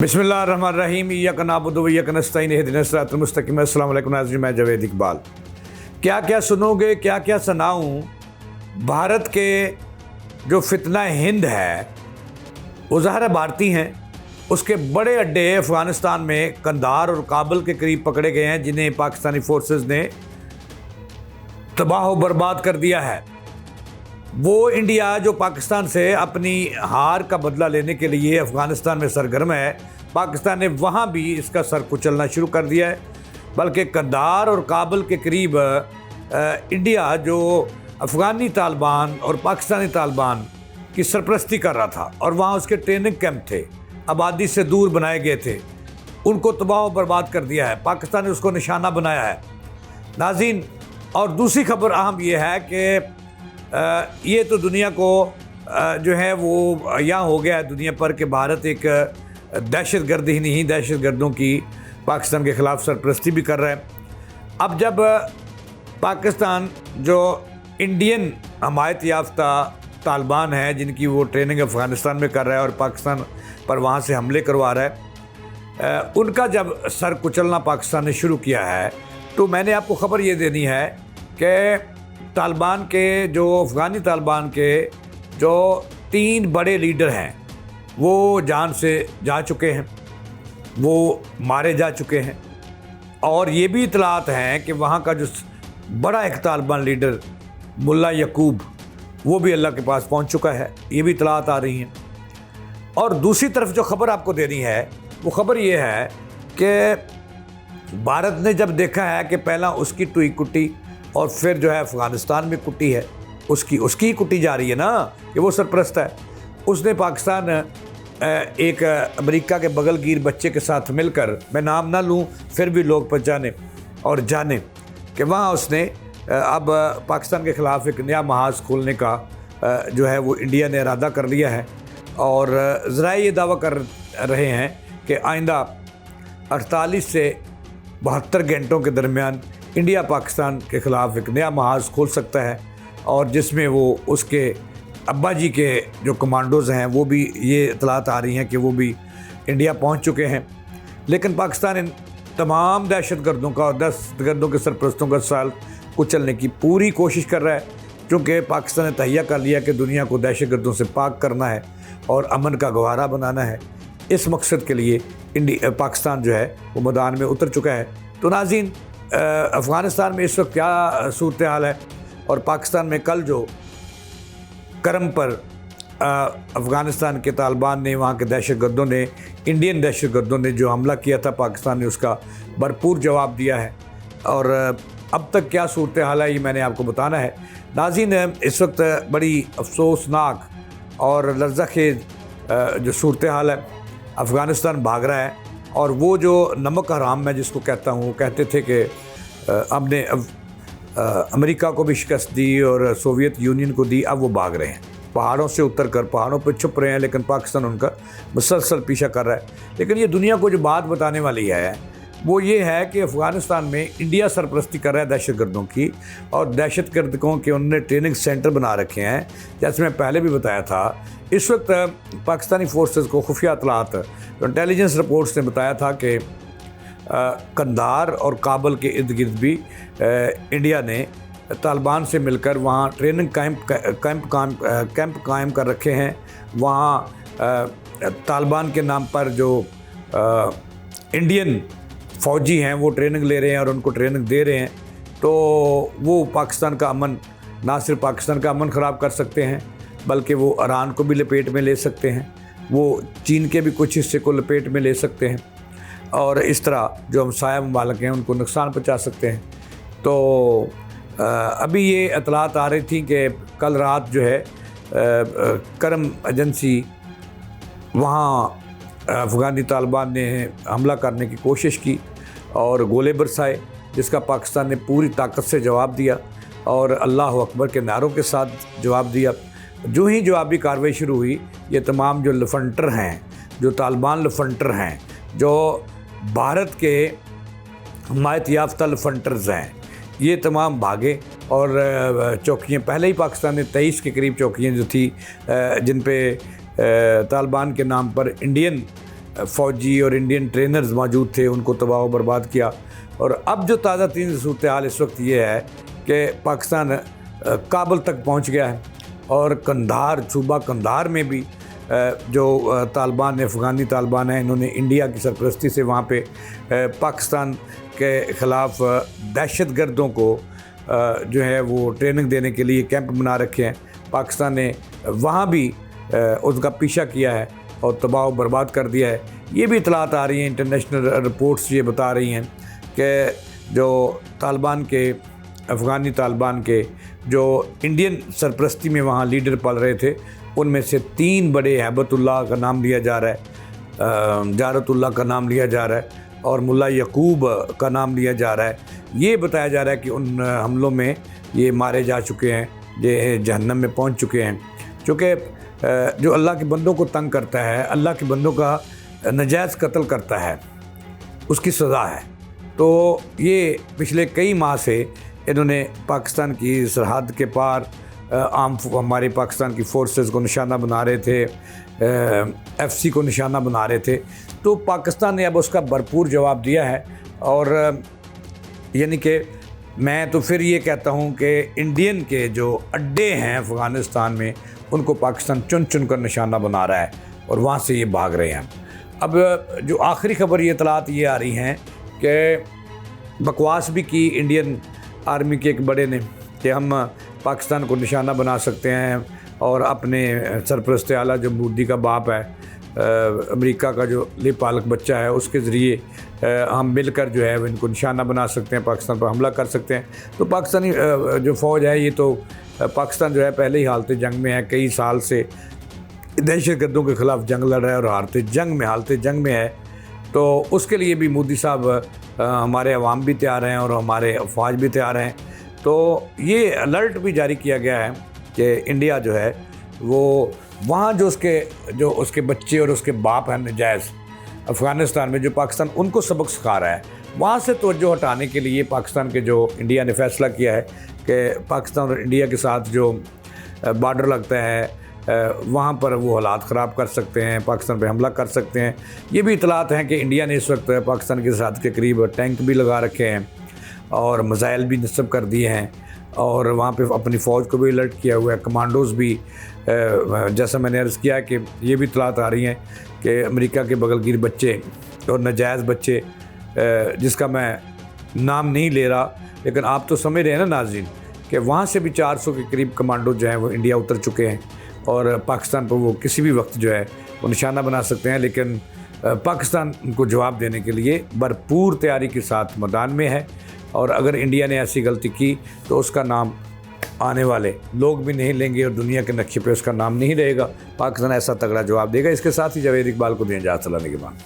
बिस्मिल्लाहिर्रहमानिर्रहीम इय्याका नअबुदु व इय्याका नस्तईन इहदिनस सिरातल मुस्तकीम। अस्सलाम वालेकुम नाज़रीन, मैं जावेद इकबाल। क्या क्या सुनोगे, क्या क्या सुनाऊँ। भारत के जो फितना हिंद है वो ज़ाहिर भारतीय हैं। उसके बड़े अड्डे अफ़गानिस्तान में कंधार और काबुल के करीब पकड़े गए हैं, जिन्हें पाकिस्तानी फोर्सेस ने तबाह व बर्बाद कर दिया है। वो इंडिया जो पाकिस्तान से अपनी हार का बदला लेने के लिए अफ़गानिस्तान में सरगर्म है, पाकिस्तान ने वहाँ भी इसका सर कुचलना शुरू कर दिया है। बल्कि कंधार और काबुल के करीब इंडिया जो अफ़गानी तालिबान और पाकिस्तानी तालिबान की सरपरस्ती कर रहा था, और वहाँ उसके ट्रेनिंग कैंप थे, आबादी से दूर बनाए गए थे, उनको तबाह व बर्बाद कर दिया है। पाकिस्तान ने उसको निशाना बनाया है नाज़रीन। और दूसरी खबर अहम ये है कि ये तो दुनिया को जो है वो यहाँ हो गया है दुनिया पर कि भारत एक दहशतगर्द ही नहीं, दहशतगर्दों की पाकिस्तान के ख़िलाफ़ सरपरस्ती भी कर रहा है। अब जब पाकिस्तान जो इंडियन हमायत याफ्ता तालिबान है, जिनकी वो ट्रेनिंग अफ़गानिस्तान में कर रहा है और पाकिस्तान पर वहाँ से हमले करवा रहा है, उनका जब सर कुचलना पाकिस्तान ने शुरू किया है, तो मैंने आपको ख़बर ये देनी है कि तालिबान के जो अफ़गानी तालिबान के जो 3 बड़े लीडर हैं वो जान से जा चुके हैं, वो मारे जा चुके हैं। और ये भी इतलात हैं कि वहाँ का जो बड़ा एक तालिबान लीडर मुल्ला यकूब, वो भी अल्लाह के पास पहुँच चुका है। ये भी इतलात आ रही हैं। और दूसरी तरफ जो ख़बर आपको देनी है वो ख़बर ये है कि भारत ने जब देखा है कि पहला उसकी टुई कुटी और फिर जो है अफ़गानिस्तान में कुटी है, उसकी ही कुटी जा रही है ना, कि वो सरपरस्त है। उसने पाकिस्तान एक अमेरिका के बगलगीर बच्चे के साथ मिलकर, मैं नाम ना लूँ फिर भी लोग पहचाने और जाने, कि वहाँ उसने अब पाकिस्तान के ख़िलाफ़ एक नया महाज खोलने का जो है वो इंडिया ने इरादा कर लिया है। और ज़राए ये दावा कर रहे हैं कि आइंदा 48 से 72 घंटों के दरमियान इंडिया पाकिस्तान के ख़िलाफ़ एक नया महाज खोल सकता है, और जिसमें वो उसके अब्बा जी के जो कमांडोज़ हैं वो भी, ये इतलात आ रही हैं कि वो भी इंडिया पहुंच चुके हैं। लेकिन पाकिस्तान इन तमाम दहशतगर्दों का और दहशतगर्दों के सरपरस्तों का साल कुचलने की पूरी कोशिश कर रहा है, क्योंकि पाकिस्तान ने तहैया कर लिया कि दुनिया को दहशतगर्दों से पाक करना है और अमन का गवारा बनाना है। इस मकसद के लिए पाकिस्तान जो है वो मैदान में उतर चुका है। तो नाज़रीन, अफ़गानिस्तान में इस वक्त क्या सूरत हाल है, और पाकिस्तान में कल जो करम पर अफ़गानिस्तान के तालिबान ने, वहाँ के दहशतगर्दों ने, इंडियन दहशतगर्दों ने जो हमला किया था, पाकिस्तान ने उसका भरपूर जवाब दिया है। और अब तक क्या सूरत हाल है ये मैंने आपको बताना है नाज़रीन। इस वक्त बड़ी अफसोसनाक और लर्ज़ाखेज़ जो सूरत हाल है, अफ़गानिस्तान भाग रहा है। और वो जो नमक हराम मैं जिसको कहता हूँ, वो कहते थे कि हमने अमेरिका को भी शिकस्त दी और सोवियत यूनियन को दी, अब वो भाग रहे हैं, पहाड़ों से उतर कर पहाड़ों पर छुप रहे हैं, लेकिन पाकिस्तान उनका मुसलसल पीछा कर रहा है। लेकिन ये दुनिया को जो बात बताने वाली है वो ये है कि अफ़गानिस्तान में इंडिया सरपरस्ती कर रहा है दहशतगर्दों की, और दहशतगर्दों के उन्होंने ट्रेनिंग सेंटर बना रखे हैं। जैसे मैं पहले भी बताया था, इस वक्त पाकिस्तानी फोर्सेस को खुफिया इतलात, इंटेलिजेंस रिपोर्ट्स ने बताया था कि कंधार और काबुल के इर्द गिर्द भी इंडिया ने तालिबान से मिलकर वहाँ ट्रेनिंग कैंप कायम कर रखे हैं। वहाँ तालिबान के नाम पर जो इंडियन फ़ौजी हैं वो ट्रेनिंग ले रहे हैं और उनको ट्रेनिंग दे रहे हैं। तो वो पाकिस्तान का अमन, ना सिर्फ पाकिस्तान का अमन ख़राब कर सकते हैं, बल्कि वो ईरान को भी लपेट में ले सकते हैं, वो चीन के भी कुछ हिस्से को लपेट में ले सकते हैं, और इस तरह जो हमसाया ममालिक हैं उनको नुकसान पहुंचा सकते हैं। तो अभी ये इतलात आ रही थी कि कल रात जो है करम एजेंसी, वहाँ अफ़गानी तालिबान ने हमला करने की कोशिश की और गोले बरसाए, जिसका पाकिस्तान ने पूरी ताकत से जवाब दिया और अल्लाह अकबर के नारों के साथ जवाब दिया। जो ही जवाबी कार्रवाई शुरू हुई, ये तमाम जो लफंटर हैं, जो तालिबान लफंटर हैं, जो भारत के हमायत याफ्ता लफंटर्स हैं, ये तमाम भागे। और चौकियाँ पहले ही पाकिस्तान ने 23 के करीब चौकियाँ जो थी जिन पे तालिबान के नाम पर इंडियन फ़ौजी और इंडियन ट्रेनर्स मौजूद थे, उनको तबाह व बर्बाद किया। और अब जो ताज़ा तीन सूरत हाल इस वक्त ये है कि पाकिस्तान काबुल तक पहुंच गया है और कंधार, सूबा कंधार में भी जो तालिबान अफ़गानी तालिबान हैं, इन्होंने इंडिया की सरपरस्ती से वहाँ पे पाकिस्तान के ख़िलाफ़ दहशतगर्दों को जो है वो ट्रेनिंग देने के लिए कैंप बना रखे हैं। पाकिस्तान ने वहाँ भी उसका पीछा किया है और तबाह व बर्बाद कर दिया है। ये भी इतलात आ रही हैं, इंटरनेशनल रिपोर्ट्स ये बता रही हैं कि जो तालिबान के, अफ़गानी तालिबान के जो इंडियन सरपरस्ती में वहाँ लीडर पल रहे थे, उनमें से 3 बड़े हैबतुल्लाह का नाम लिया जा रहा है, जारतुल्लाह का नाम लिया जा रहा है और मुल्ला यकूब का नाम लिया जा रहा है। ये बताया जा रहा है कि उन हमलों में ये मारे जा चुके हैं, ये जहन्नम में पहुंच चुके हैं। चूँकि जो अल्लाह के बंदों को तंग करता है, अल्लाह के बंदों का नजायज़ कत्ल करता है, उसकी सज़ा है। तो ये पिछले कई माह से इन्होंने पाकिस्तान की सरहद के पार हमारे पाकिस्तान की फ़ोर्सेस को निशाना बना रहे थे, FC को निशाना बना रहे थे। तो पाकिस्तान ने अब उसका भरपूर जवाब दिया है। और यानी कि मैं तो फिर ये कहता हूँ कि इंडियन के जो अड्डे हैं अफ़गानिस्तान में, उनको पाकिस्तान चुन चुन कर निशाना बना रहा है और वहाँ से ये भाग रहे हैं। अब जो आखिरी खबर ये इतलात ये आ रही हैं कि बकवास भी की इंडियन आर्मी के एक बड़े ने कि हम पाकिस्तान को निशाना बना सकते हैं और अपने सरपरस्त आला जो मोदी का बाप है, अमेरिका का जो पालक बच्चा है, उसके ज़रिए हम मिलकर जो है इनको निशाना बना सकते हैं, पाकिस्तान पर हमला कर सकते हैं। तो पाकिस्तानी जो फ़ौज है, ये तो पाकिस्तान जो है पहले ही हालत जंग में है, कई साल से दहशतगर्दों के ख़िलाफ़ जंग लड़ रहा है और हालत जंग में है। तो उसके लिए भी मोदी साहब, हमारे अवाम भी तैयार हैं और हमारे अफवाज भी तैयार हैं। तो ये अलर्ट भी जारी किया गया है कि इंडिया जो है वो वहाँ जो उसके बच्चे और उसके बाप हैं नजायज़ अफ़गानिस्तान में, जो पाकिस्तान उनको सबक सिखा रहा है, वहाँ से तवज्जो हटाने के लिए पाकिस्तान के जो इंडिया ने फ़ैसला किया है कि पाकिस्तान और इंडिया के साथ जो बॉर्डर लगता है वहाँ पर वो हालात ख़राब कर सकते हैं, पाकिस्तान पे हमला कर सकते हैं। ये भी इतलात हैं कि इंडिया ने इस वक्त पाकिस्तान के सरहद के करीब टैंक भी लगा रखे हैं और मिसाइल भी नस्ब कर दिए हैं और वहाँ पे अपनी फ़ौज को भी अलर्ट किया हुआ है, कमांडोज़ भी। जैसा मैंने अर्ज़ किया कि ये भी इतलात आ रही हैं कि अमेरिका के बगलगीर बच्चे और नाजायज़ बच्चे, जिसका मैं नाम नहीं ले रहा, लेकिन आप तो समझ रहे हैं ना नाज़रीन, कि वहाँ से भी 400 के करीब कमांडो जो हैं वो इंडिया उतर चुके हैं और पाकिस्तान पर वो किसी भी वक्त जो है वो निशाना बना सकते हैं। लेकिन पाकिस्तान उनको जवाब देने के लिए भरपूर तैयारी के साथ मैदान में है और अगर इंडिया ने ऐसी गलती की तो उसका नाम आने वाले लोग भी नहीं लेंगे और दुनिया के नक्शे पे उसका नाम नहीं रहेगा। पाकिस्तान ऐसा तगड़ा जवाब देगा। इसके साथ ही जावेद इकबाल को दें इजाज़त के बाद।